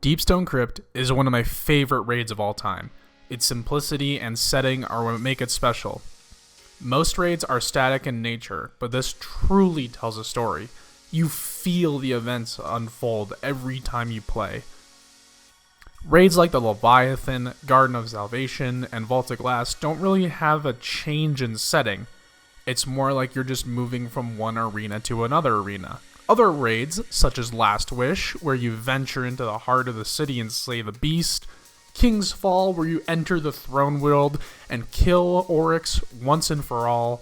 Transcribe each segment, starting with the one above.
Deepstone Crypt is one of my favorite raids of all time. Its simplicity and setting are what make it special. Most raids are static in nature, but this truly tells a story. You feel the events unfold every time you play. Raids like the Leviathan, Garden of Salvation, and Vault of Glass don't really have a change in setting. It's more like you're just moving from one arena to another arena. Other raids, such as Last Wish, where you venture into the heart of the city and slay the beast, King's Fall, where you enter the throne world and kill Oryx once and for all,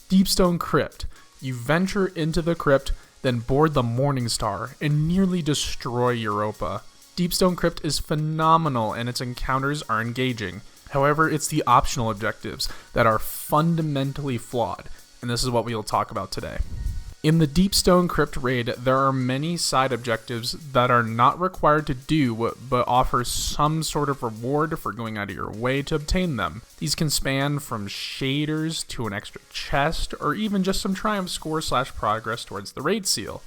Deepstone Crypt, you venture into the crypt, then board the Morning Star and nearly destroy Europa. Deepstone Crypt is phenomenal and its encounters are engaging. However, it's the optional objectives that are fundamentally flawed, and this is what we'll talk about today. In the Deepstone Crypt raid, there are many side objectives that are not required to do, but offer some sort of reward for going out of your way to obtain them. These can span from shaders to an extra chest, or even just some triumph score / progress towards the raid seal.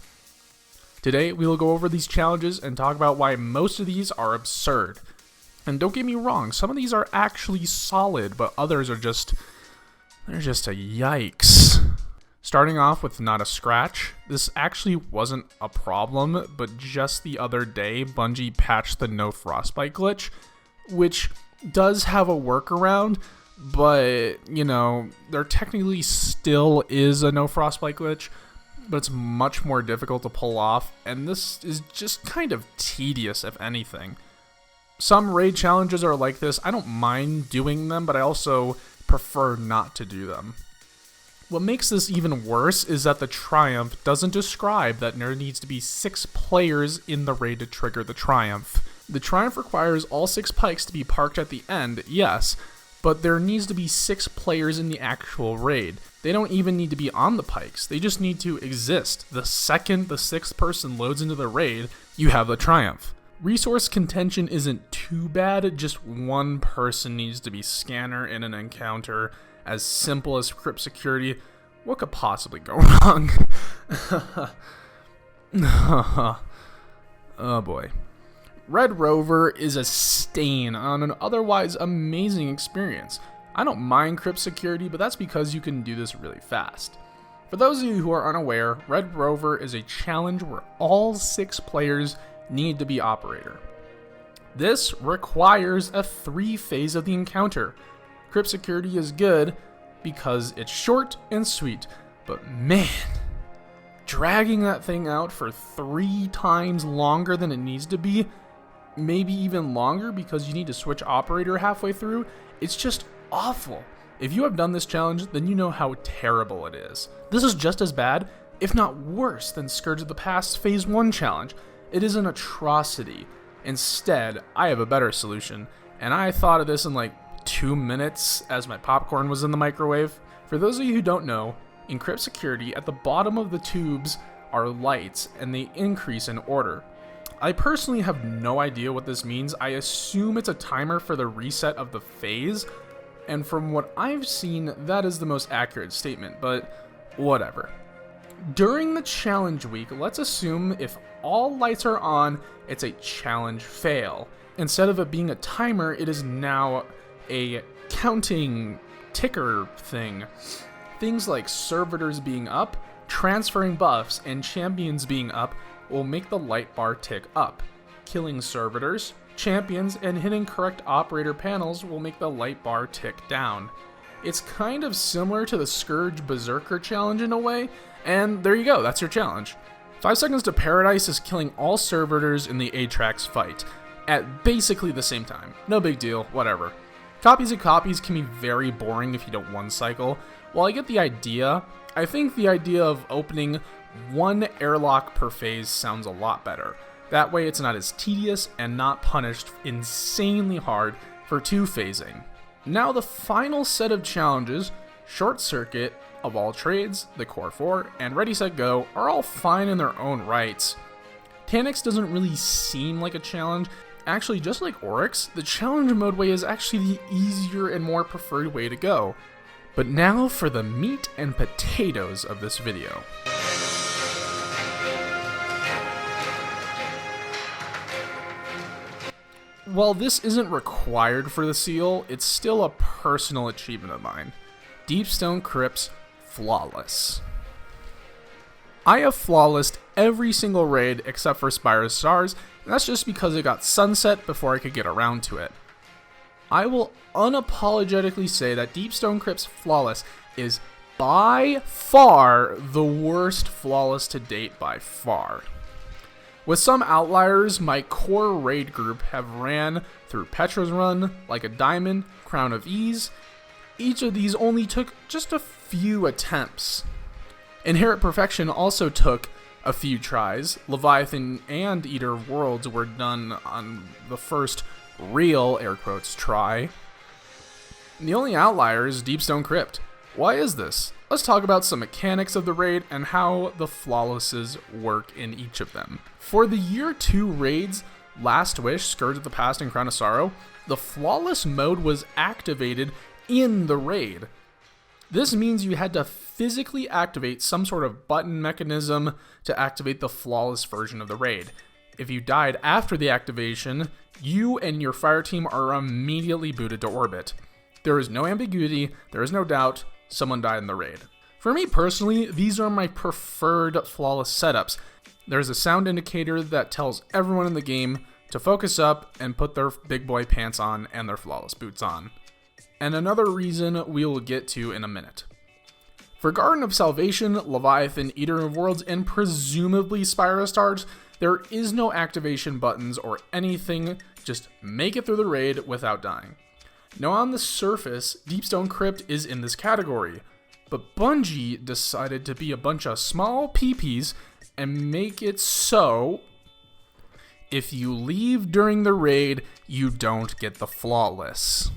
Today, we will go over these challenges and talk about why most of these are absurd. And don't get me wrong, some of these are actually solid, but others are they're just a yikes. Starting off with Not a Scratch, this actually wasn't a problem, but just the other day, Bungie patched the no frostbite glitch, which does have a workaround, but, there technically still is a no frostbite glitch, but it's much more difficult to pull off, and this is just kind of tedious, if anything. Some raid challenges are like this. I don't mind doing them, but I also prefer not to do them. What makes this even worse is that the Triumph doesn't describe that there needs to be 6 players in the raid to trigger the Triumph. The Triumph requires all 6 pikes to be parked at the end, yes, but there needs to be 6 players in the actual raid. They don't even need to be on the pikes, they just need to exist. The second the 6th person loads into the raid, you have the Triumph. Resource contention isn't too bad, just one person needs to be scanner in an encounter. As simple as crypt security. What could possibly go wrong? Oh boy. Red Rover is a stain on an otherwise amazing experience. I don't mind crypt security, but that's because you can do this really fast. For those of you who are unaware, Red Rover is a challenge where all 6 players need to be operator. This requires a 3-phase of the encounter. Crypt security is good because it's short and sweet, but man, dragging that thing out for 3 times longer than it needs to be, maybe even longer because you need to switch operator halfway through, it's just awful. If you have done this challenge, then you know how terrible it is. This is just as bad, if not worse, than Scourge of the Past Phase 1 challenge. It is an atrocity. Instead, I have a better solution, and I thought of this in like 2 minutes as my popcorn was in the microwave. For those of you who don't know, in crypt security, at the bottom of the tubes are lights and they increase in order. I personally have no idea what this means. I assume it's a timer for the reset of the phase, and from what I've seen, that is the most accurate statement, but whatever. During the challenge week, let's assume if all lights are on, it's a challenge fail. Instead of it being a timer, it is now a counting ticker thing. Things like servitors being up, transferring buffs, and champions being up will make the light bar tick up. Killing servitors, champions, and hitting correct operator panels will make the light bar tick down. It's kind of similar to the Scourge Berserker challenge in a way, and there you go, that's your challenge. 5 Seconds to Paradise is killing all servitors in the Atrax fight at basically the same time. No big deal, whatever. Copies of copies can be very boring if you don't one cycle. While I get the idea, I think the idea of opening 1 airlock per phase sounds a lot better. That way it's not as tedious and not punished insanely hard for 2 phasing. Now the final set of challenges, Short Circuit, Of All Trades, the Core 4, and Ready Set Go are all fine in their own rights. Taniks doesn't really seem like a challenge. Actually, just like Oryx, the challenge mode way is actually the easier and more preferred way to go. But now for the meat and potatoes of this video. While this isn't required for the seal, it's still a personal achievement of mine. Deepstone Crypt's Flawless. I have flawlessed every single raid except for SchleyerZ, and that's just because it got sunset before I could get around to it. I will unapologetically say that Deepstone Crypt's Flawless is by far the worst flawless to date by far. With some outliers, my core raid group have ran through Petra's Run, Like a Diamond, Crown of Ease. Each of these only took just a few attempts. Inherit Perfection also took a few tries. Leviathan and Eater of Worlds were done on the first real, air quotes, try. And the only outlier is Deepstone Crypt. Why is this? Let's talk about some mechanics of the raid and how the flawlesses work in each of them. For the Year 2 raids, Last Wish, Scourge of the Past, and Crown of Sorrow, the flawless mode was activated in the raid. This means you had to physically activate some sort of button mechanism to activate the flawless version of the raid. If you died after the activation, you and your fire team are immediately booted to orbit. There is no ambiguity, there is no doubt, someone died in the raid. For me personally, these are my preferred flawless setups. There's a sound indicator that tells everyone in the game to focus up and put their big boy pants on and their flawless boots on. And another reason we will get to in a minute. For Garden of Salvation, Leviathan, Eater of Worlds, and presumably SchleyerZ, there is no activation buttons or anything, just make it through the raid without dying. Now on the surface, Deepstone Crypt is in this category, but Bungie decided to be a bunch of small peepees and make it so if you leave during the raid, you don't get the flawless.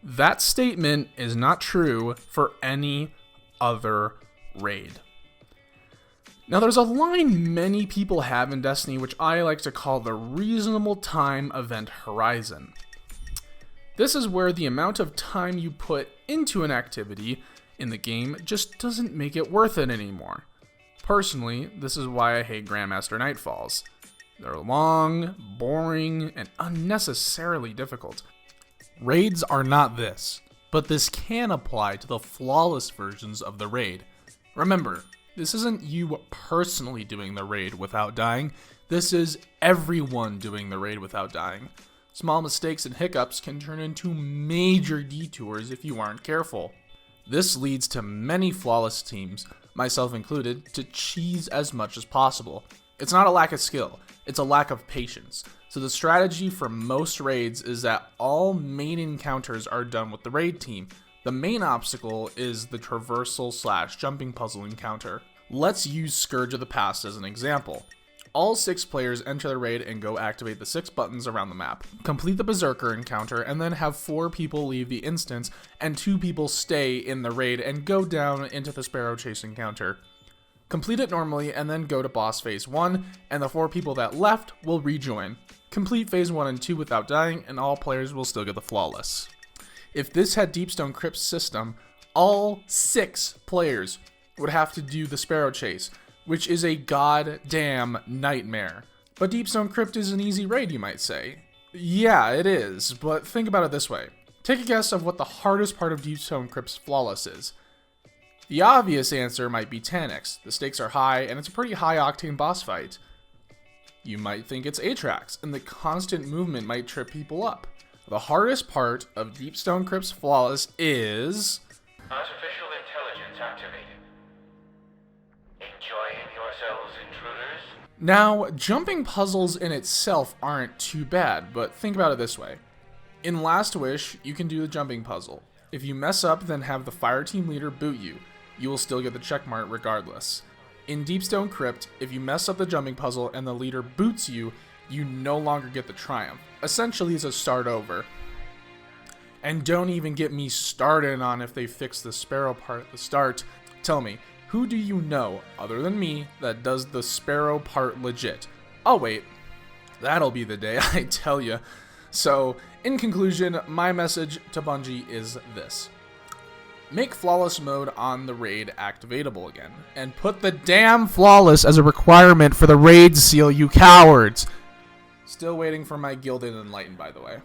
That statement is not true for any other raid. Now there's a line many people have in Destiny which I like to call the reasonable time event horizon. This is where the amount of time you put into an activity in the game just doesn't make it worth it anymore. Personally, this is why I hate Grandmaster Nightfalls. They're long, boring, and unnecessarily difficult. Raids are not this, but this can apply to the flawless versions of the raid. Remember, this isn't you personally doing the raid without dying, this is everyone doing the raid without dying. Small mistakes and hiccups can turn into major detours if you aren't careful. This leads to many flawless teams, myself included, to cheese as much as possible. It's not a lack of skill, it's a lack of patience. So the strategy for most raids is that all main encounters are done with the raid team. The main obstacle is the traversal / jumping puzzle encounter. Let's use Scourge of the Past as an example. All 6 players enter the raid and go activate the 6 buttons around the map. Complete the Berserker encounter and then have 4 people leave the instance and 2 people stay in the raid and go down into the Sparrow Chase encounter. Complete it normally and then go to boss phase 1 and the 4 people that left will rejoin. Complete phase 1 and 2 without dying and all players will still get the flawless. If this had Deepstone Crypt's system, all 6 players would have to do the Sparrow Chase, which is a goddamn nightmare. But Deepstone Crypt is an easy raid, you might say. Yeah, it is, but think about it this way. Take a guess of what the hardest part of Deepstone Crypt's flawless is. The obvious answer might be taniks. The stakes are high, and it's a pretty high-octane boss fight. You might think it's Atrax, and the constant movement might trip people up. The hardest part of Deepstone Crypt's flawless is... Artificial intelligence activated. Enjoying yourselves, intruders? Now, jumping puzzles in itself aren't too bad, but think about it this way. In Last Wish, you can do the jumping puzzle. If you mess up, then have the fire team leader boot you. You will still get the checkmark regardless. In Deepstone Crypt, if you mess up the jumping puzzle and the leader boots you, you no longer get the triumph. Essentially, it's a start over. And don't even get me started on if they fix the Sparrow part at the start. Tell me, who do you know, other than me, that does the Sparrow part legit? Oh wait, that'll be the day, I tell ya. So, in conclusion, my message to Bungie is this. Make flawless mode on the raid activatable again, and put the damn flawless as a requirement for the raid seal, you cowards! Still waiting for my Gilded Enlightened, by the way.